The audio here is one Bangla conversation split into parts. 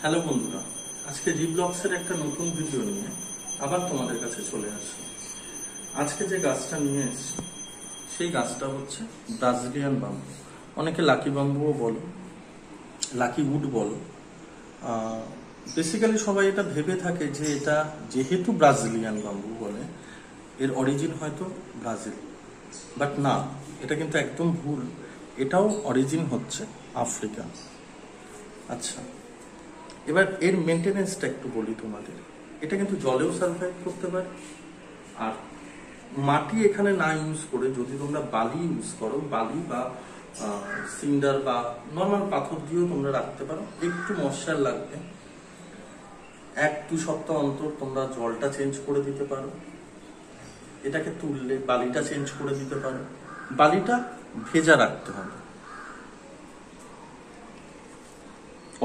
হ্যালো বন্ধুরা, আজকে রিব্লগসের একটা নতুন ভিডিও নিয়ে আবার তোমাদের কাছে চলে আসি। আজকে যে গাছটা নিয়ে এসেছি সেই গাছটা হচ্ছে ব্রাজিলিয়ান বাম্বু। অনেকে লাকি বাম্বুও বলো, লাকি উড বলো। বেসিক্যালি সবাই এটা ভেবে থাকে যে এটা যেহেতু ব্রাজিলিয়ান বাম্বু বলে এর অরিজিন হয়তো ব্রাজিল, বাট না, এটা কিন্তু একদম ভুল। এটাও অরিজিন হচ্ছে আফ্রিকা। আচ্ছা, এবার এর মেনটেনেন্সটা একটু বলি তোমাদের। এটা কিন্তু জলেও সার্ভাইভ করতে পারে, আর মাটি এখানে না ইউজ করে যদি তোমরা বালি ইউজ করো, বালি বা সিন্ডার বা নর্মাল পাথর দিয়েও তোমরা রাখতে পারো। একটু ময়শ্চার লাগবে, 1-2 সপ্তাহ অন্তর তোমরা জলটা চেঞ্জ করে দিতে পারো। এটাকে তুললে বালিটা চেঞ্জ করে দিতে পারো, বালিটা ভেজা রাখতে হবে।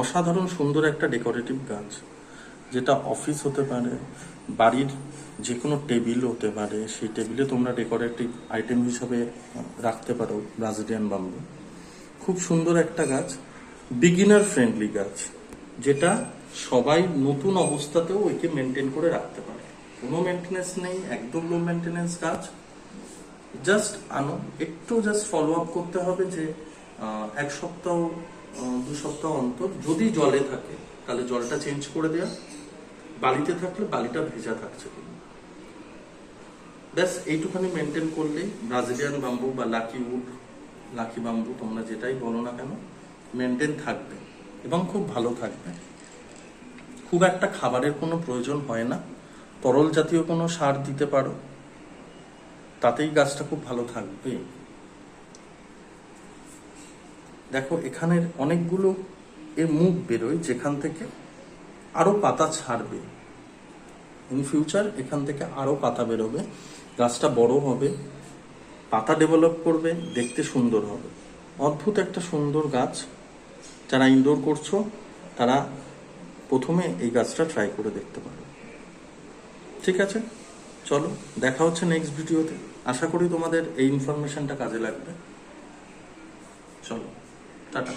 অসাধারণ সুন্দর একটা ডেকোরেটিভ গাছ, যেটা অফিস হতে পারে, বাড়ির যে কোনো টেবিল হতে পারে, সেই টেবিলে তোমরা ডেকোরেটিভ আইটেম হিসাবে রাখতে পারো ব্রাজিলিয়ান বাম্বু। খুব সুন্দর একটা গাছ, বিগিনার ফ্রেন্ডলি গাছ, যেটা সবাই নতুন অবস্থাতেও একে মেনটেন করে রাখতে পারে। কোনো মেনটেনেন্স নেই, একদম লো মেনটেনেন্স গাছ। জাস্ট আনো, একটু জাস্ট ফলো আপ করতে হবে যে 1 সপ্তাহ 2 সপ্তাহ অন্তর যদি জলে থাকে তাহলে জলটা চেঞ্জ করে দেয়া, বালিতে থাকলে বালিটা ভেজা থাকছে কিনা, ব্যাস এইটুখানি মেনটেন করলেই ব্রাজিলিয়ান বাম্বু বা লাকি উড, লাকি বাম্বু তোমরা যেটাই বলো না কেন, মেনটেন থাকবে এবং খুব ভালো থাকবে। খুব একটা খাবারের কোনো প্রয়োজন হয় না, তরল জাতীয় কোনো সার দিতে পারো, তাতেই গাছটা খুব ভালো থাকবে। দেখো এখানের অনেকগুলো এর মুখ বেরোয়, যেখান থেকে আরো পাতা ছাড়বে। ইন ফিউচার এখান থেকে আরো পাতা বেরোবে, গাছটা বড় হবে, পাতা ডেভেলপ করবে, দেখতে সুন্দর হবে। অদ্ভুত একটা সুন্দর গাছ। যারা ইনডোর করছো তারা প্রথমে এই গাছটা ট্রাই করে দেখতে পারো। ঠিক আছে, চলো দেখা হচ্ছে নেক্সট ভিডিওতে। আশা করি তোমাদের এই ইনফরমেশনটা কাজে লাগবে। চলো, টাটা।